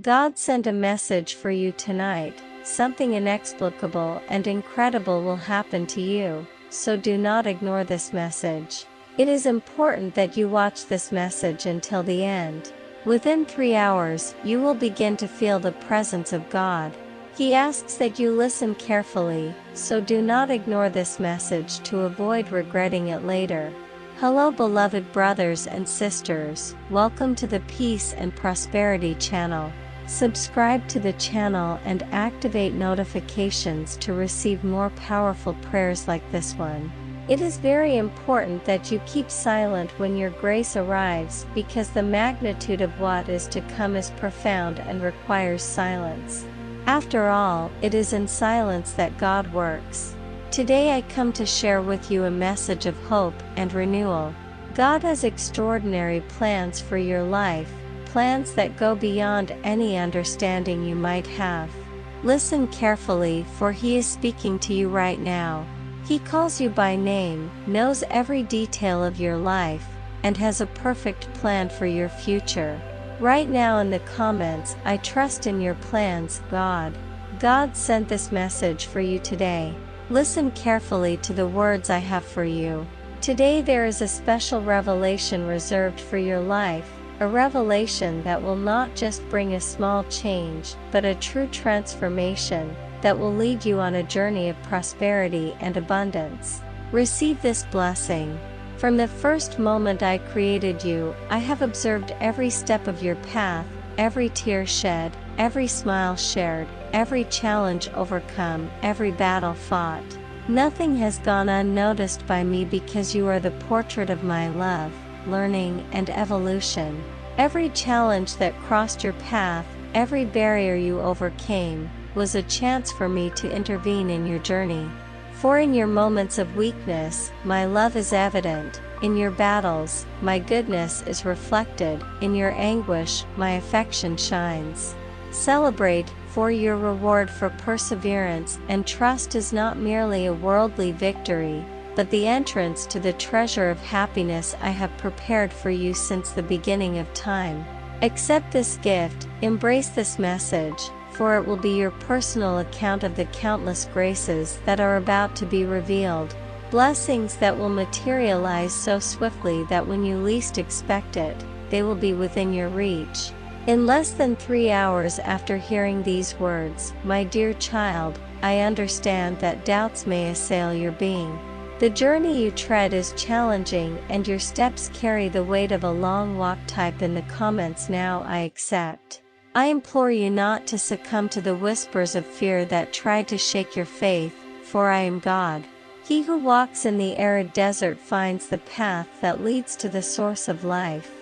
God sent a message for you tonight. Something inexplicable and incredible will happen to you, so do not ignore this message. It is important that you watch this message until the end. Within 3 hours, you will begin to feel the presence of God. He asks that you listen carefully, so do not ignore this message to avoid regretting it later. Hello beloved brothers and sisters, welcome to the Peace and Prosperity channel. Subscribe to the channel and activate notifications to receive more powerful prayers like this one. It is very important that you keep silent when your grace arrives because the magnitude of what is to come is profound and requires silence. After all, it is in silence that God works. Today I come to share with you a message of hope and renewal. God has extraordinary plans for your life, plans that go beyond any understanding you might have. Listen carefully, for He is speaking to you right now. He calls you by name, knows every detail of your life, and has a perfect plan for your future. Right now in the comments, I trust in your plans, God. God sent this message for you today. Listen carefully to the words I have for you. Today there is a special revelation reserved for your life, a revelation that will not just bring a small change, but a true transformation that will lead you on a journey of prosperity and abundance. Receive this blessing. From the first moment I created you, I have observed every step of your path, every tear shed, every smile shared, every challenge overcome, every battle fought. Nothing has gone unnoticed by me because you are the portrait of my love, learning, and evolution. Every challenge that crossed your path, every barrier you overcame, was a chance for me to intervene in your journey. For in your moments of weakness, my love is evident. In your battles, my goodness is reflected. In your anguish, my affection shines. Celebrate, for your reward for perseverance and trust is not merely a worldly victory, but the entrance to the treasure of happiness I have prepared for you since the beginning of time. Accept this gift, embrace this message, for it will be your personal account of the countless graces that are about to be revealed, blessings that will materialize so swiftly that when you least expect it, they will be within your reach. In less than 3 hours after hearing these words, my dear child, I understand that doubts may assail your being. The journey you tread is challenging and your steps carry the weight of a long walk. Type in the comments now I accept. I implore you not to succumb to the whispers of fear that try to shake your faith, for I am God. He who walks in the arid desert finds the path that leads to the source of life.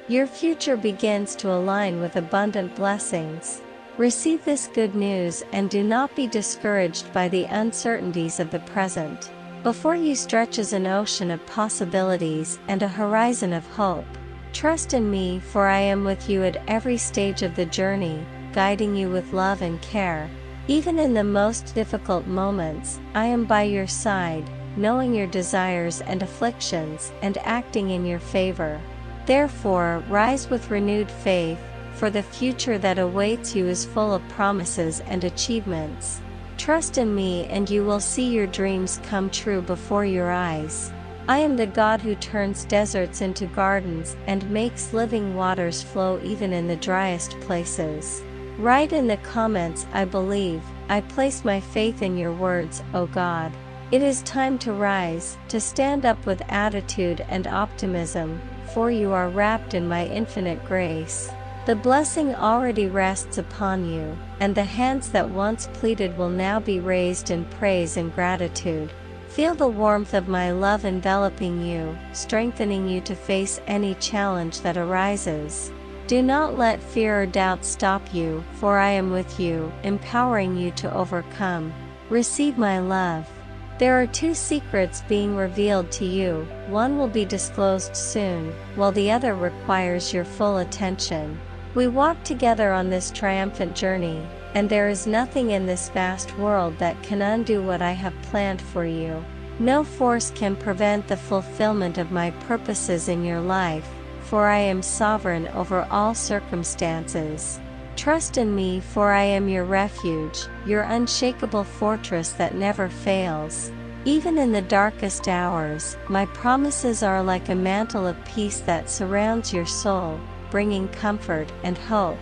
Your future begins to align with abundant blessings. Receive this good news and do not be discouraged by the uncertainties of the present. Before you stretches an ocean of possibilities and a horizon of hope. Trust in me, for I am with you at every stage of the journey, guiding you with love and care. Even in the most difficult moments, I am by your side, knowing your desires and afflictions and acting in your favor. Therefore, rise with renewed faith, for the future that awaits you is full of promises and achievements. Trust in me and you will see your dreams come true before your eyes. I am the God who turns deserts into gardens and makes living waters flow even in the driest places. Write in the comments, I believe, I place my faith in your words, O God. It is time to rise, to stand up with attitude and optimism, for you are wrapped in my infinite grace. The blessing already rests upon you, and the hands that once pleaded will now be raised in praise and gratitude. Feel the warmth of my love enveloping you, strengthening you to face any challenge that arises. Do not let fear or doubt stop you, for I am with you, empowering you to overcome. Receive my love. There are 2 secrets being revealed to you, one will be disclosed soon, while the other requires your full attention. We walk together on this triumphant journey, and there is nothing in this vast world that can undo what I have planned for you. No force can prevent the fulfillment of my purposes in your life, for I am sovereign over all circumstances. Trust in me, for I am your refuge, your unshakable fortress that never fails. Even in the darkest hours, my promises are like a mantle of peace that surrounds your soul, bringing comfort and hope.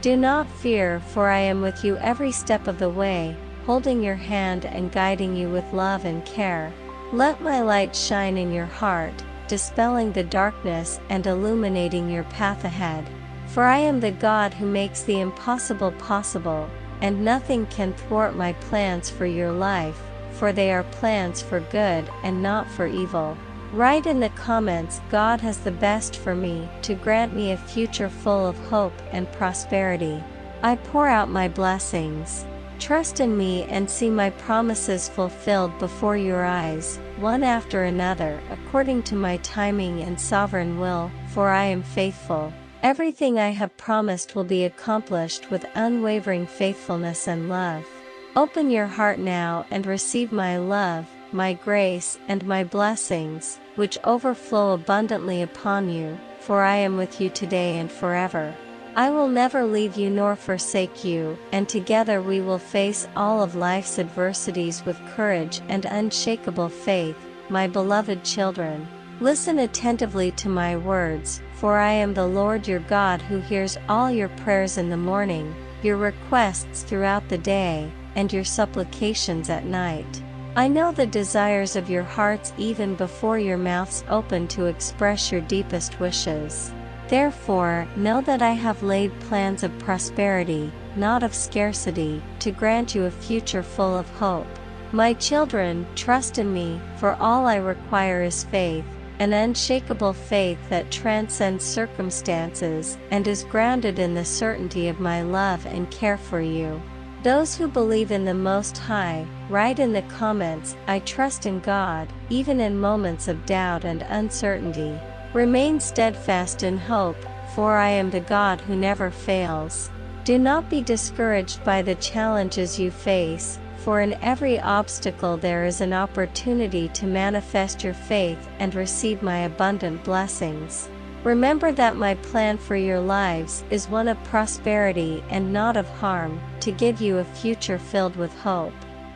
Do not fear, for I am with you every step of the way, holding your hand and guiding you with love and care. Let my light shine in your heart, dispelling the darkness and illuminating your path ahead. For I am the God who makes the impossible possible, and nothing can thwart my plans for your life, for they are plans for good and not for evil. Write in the comments, God has the best for me, to grant me a future full of hope and prosperity. I pour out my blessings. Trust in me and see my promises fulfilled before your eyes, one after another, according to my timing and sovereign will, for I am faithful. Everything I have promised will be accomplished with unwavering faithfulness and love. Open your heart now and receive my love, my grace, and my blessings, which overflow abundantly upon you, for I am with you today and forever. I will never leave you nor forsake you, and together we will face all of life's adversities with courage and unshakable faith, my beloved children. Listen attentively to my words, for I am the Lord your God who hears all your prayers in the morning, your requests throughout the day, and your supplications at night. I know the desires of your hearts even before your mouths open to express your deepest wishes. Therefore, know that I have laid plans of prosperity, not of scarcity, to grant you a future full of hope. My children, trust in me, for all I require is faith, an unshakable faith that transcends circumstances and is grounded in the certainty of my love and care for you. Those who believe in the Most High, write in the comments, I trust in God, even in moments of doubt and uncertainty. Remain steadfast in hope, for I am the God who never fails. Do not be discouraged by the challenges you face, for in every obstacle there is an opportunity to manifest your faith and receive my abundant blessings. Remember that my plan for your lives is one of prosperity and not of harm, to give you a future filled with hope.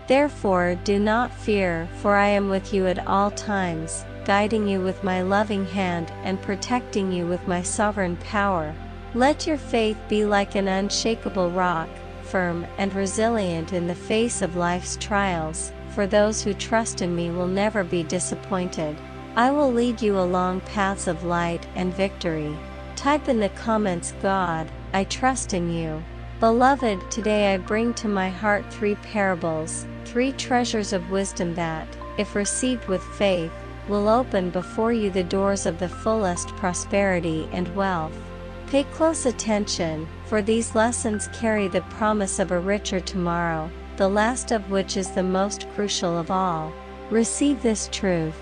Therefore do not fear, for I am with you at all times, guiding you with my loving hand and protecting you with my sovereign power. Let your faith be like an unshakable rock, firm and resilient in the face of life's trials, for those who trust in me will never be disappointed. I will lead you along paths of light and victory. Type in the comments, God, I trust in you. Beloved, today I bring to my heart 3 parables, 3 treasures of wisdom that, if received with faith, will open before you the doors of the fullest prosperity and wealth. Pay close attention, for these lessons carry the promise of a richer tomorrow, the last of which is the most crucial of all. Receive this truth.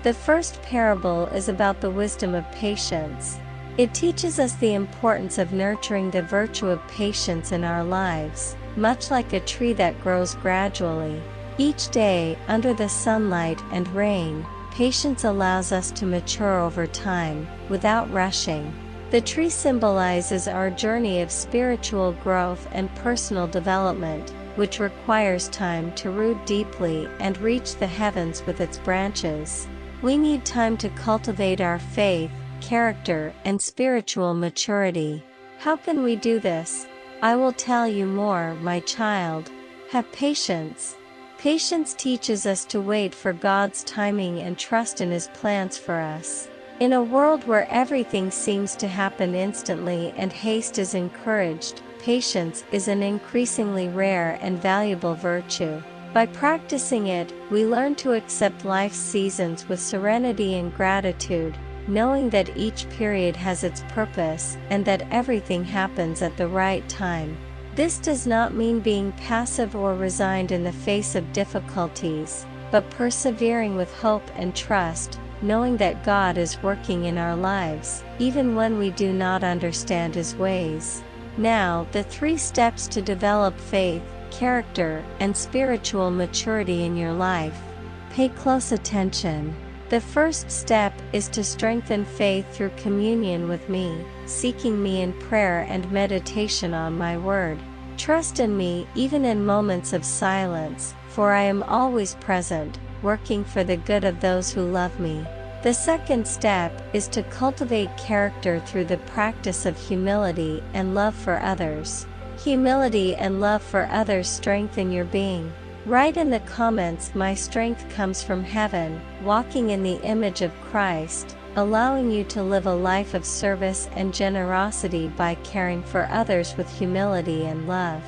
The first parable is about the wisdom of patience. It teaches us the importance of nurturing the virtue of patience in our lives, much like a tree that grows gradually. Each day, under the sunlight and rain, patience allows us to mature over time, without rushing. The tree symbolizes our journey of spiritual growth and personal development, which requires time to root deeply and reach the heavens with its branches. We need time to cultivate our faith, character, and spiritual maturity. How can we do this? I will tell you more, my child. Have patience. Patience teaches us to wait for God's timing and trust in His plans for us. In a world where everything seems to happen instantly and haste is encouraged, patience is an increasingly rare and valuable virtue. By practicing it, we learn to accept life's seasons with serenity and gratitude, knowing that each period has its purpose and that everything happens at the right time. This does not mean being passive or resigned in the face of difficulties, but persevering with hope and trust, knowing that God is working in our lives, even when we do not understand His ways. Now, the 3 steps to develop faith, character, and spiritual maturity in your life. Pay close attention. The first step is to strengthen faith through communion with me, seeking me in prayer and meditation on my word. Trust in me even in moments of silence, for I am always present, working for the good of those who love me. The second step is to cultivate character through the practice of humility and love for others. Humility and love for others strengthen your being. Write in the comments, "My strength comes from heaven," walking in the image of Christ, allowing you to live a life of service and generosity by caring for others with humility and love.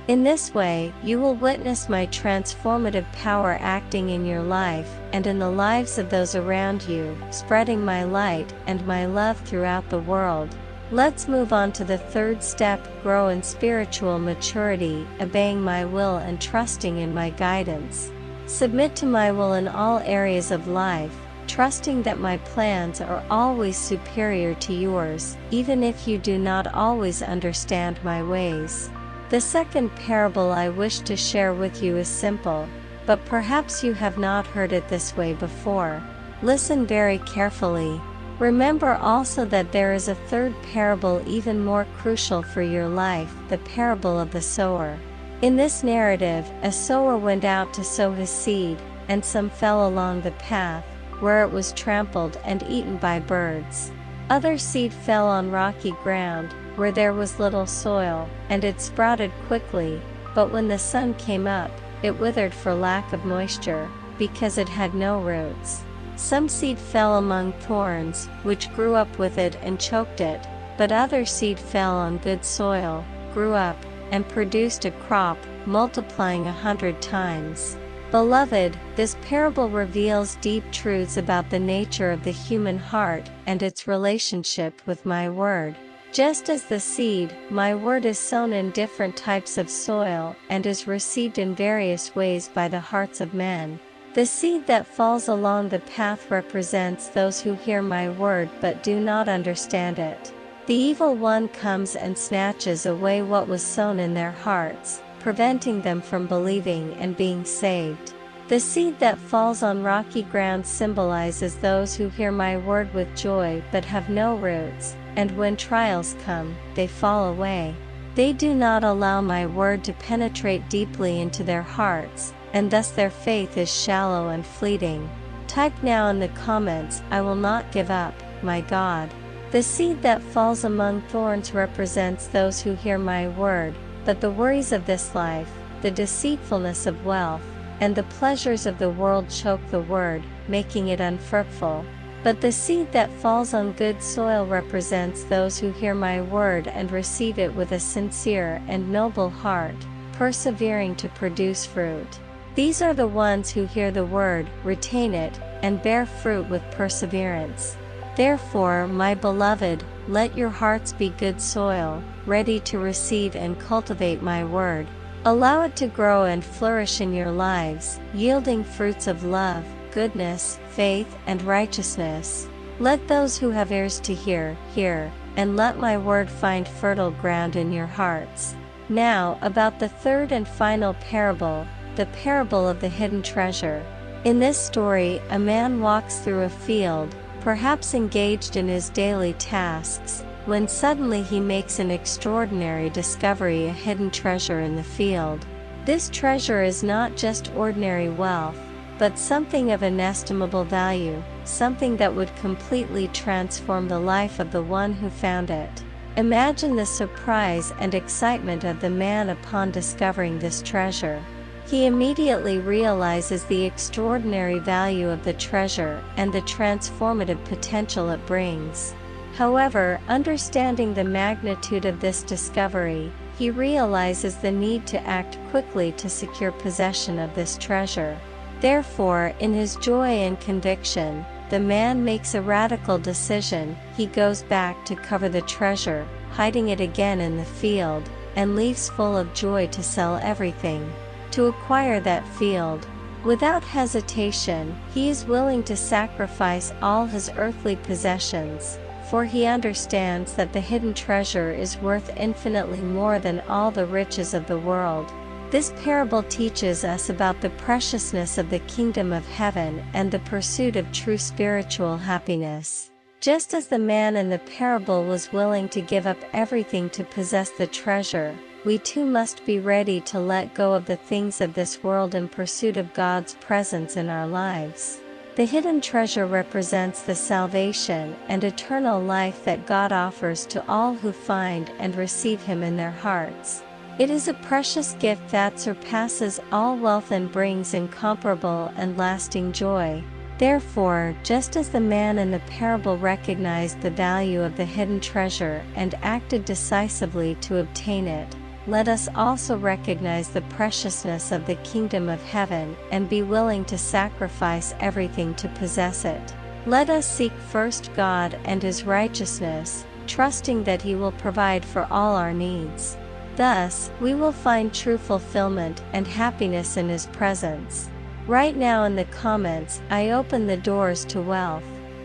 In this way, you will witness my transformative power acting in your life and in the lives of those around you, spreading my light and my love throughout the world. Let's move on to the third step: grow in spiritual maturity, obeying my will and trusting in my guidance. Submit to my will in all areas of life, trusting that my plans are always superior to yours, even if you do not always understand my ways. The second parable I wish to share with you is simple, but perhaps you have not heard it this way before. Listen very carefully. Remember also that there is a third parable even more crucial for your life, the parable of the sower. In this narrative, a sower went out to sow his seed, and some fell along the path, where it was trampled and eaten by birds. Other seed fell on rocky ground, where there was little soil, and it sprouted quickly, but when the sun came up, it withered for lack of moisture, because it had no roots. Some seed fell among thorns, which grew up with it and choked it, but other seed fell on good soil, grew up, and produced a crop, multiplying 100 times. Beloved, this parable reveals deep truths about the nature of the human heart and its relationship with my word. Just as the seed, my word is sown in different types of soil and is received in various ways by the hearts of men. The seed that falls along the path represents those who hear my word but do not understand it. The evil one comes and snatches away what was sown in their hearts, preventing them from believing and being saved. The seed that falls on rocky ground symbolizes those who hear my word with joy but have no roots, and when trials come, they fall away. They do not allow my word to penetrate deeply into their hearts, and thus their faith is shallow and fleeting. Type now in the comments, "I will not give up, my God." The seed that falls among thorns represents those who hear my word, but the worries of this life, the deceitfulness of wealth, and the pleasures of the world choke the word, making it unfruitful. But the seed that falls on good soil represents those who hear my word and receive it with a sincere and noble heart, persevering to produce fruit. These are the ones who hear the word, retain it, and bear fruit with perseverance. Therefore, my beloved, let your hearts be good soil, ready to receive and cultivate my word. Allow it to grow and flourish in your lives, yielding fruits of love, goodness, faith, and righteousness. Let those who have ears to hear, hear, and let my word find fertile ground in your hearts. Now, about the third and final parable, the parable of the hidden treasure. In this story, a man walks through a field, perhaps engaged in his daily tasks, when suddenly he makes an extraordinary discovery: a hidden treasure in the field. This treasure is not just ordinary wealth, but something of inestimable value, something that would completely transform the life of the one who found it. Imagine the surprise and excitement of the man upon discovering this treasure. He immediately realizes the extraordinary value of the treasure and the transformative potential it brings. However, understanding the magnitude of this discovery, he realizes the need to act quickly to secure possession of this treasure. Therefore, in his joy and conviction, the man makes a radical decision. He goes back to cover the treasure, hiding it again in the field, and leaves full of joy to sell everything to acquire that field. Without hesitation, he is willing to sacrifice all his earthly possessions, for he understands that the hidden treasure is worth infinitely more than all the riches of the world. This parable teaches us about the preciousness of the kingdom of heaven and the pursuit of true spiritual happiness. Just as the man in the parable was willing to give up everything to possess the treasure, we too must be ready to let go of the things of this world in pursuit of God's presence in our lives. The hidden treasure represents the salvation and eternal life that God offers to all who find and receive Him in their hearts. It is a precious gift that surpasses all wealth and brings incomparable and lasting joy. Therefore, just as the man in the parable recognized the value of the hidden treasure and acted decisively to obtain it, let us also recognize the preciousness of the kingdom of heaven and be willing to sacrifice everything to possess it. Let us seek first God and His righteousness, trusting that He will provide for all our needs. Thus, we will find true fulfillment and happiness in His presence. Write now in the comments, "I open the doors to wealth."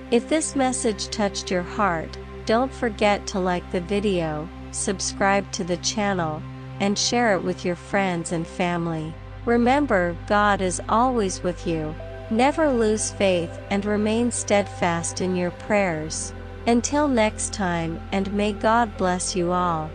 If this message touched your heart, don't forget to like the video, subscribe to the channel, and share it with your friends and family. Remember, God is always with you. Never lose faith and remain steadfast in your prayers. Until next time, and may God bless you all.